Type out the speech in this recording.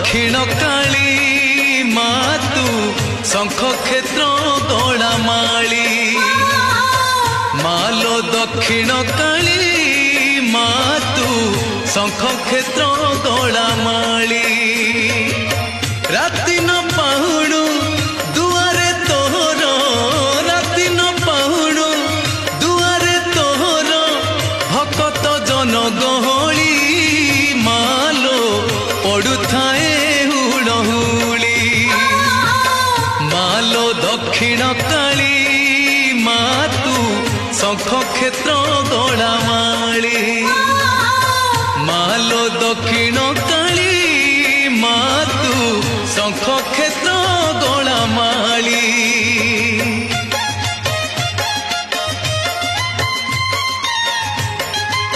दक्षिण काली मातु शंख क्षेत्र गड़ामाली मालो दक्षिण काली मातु शंख क्षेत्र गड़ामाली राति न पाहुणु दुआरे तोहर राति न पाहुणु दुआरे तोहर भकत जन गहली मालो पड़ुथाए हुड़हुली मालो दक्षिण काली मातु शंख क्षेत्र गड़ामाली मालो दक्षिण काली मातु शंख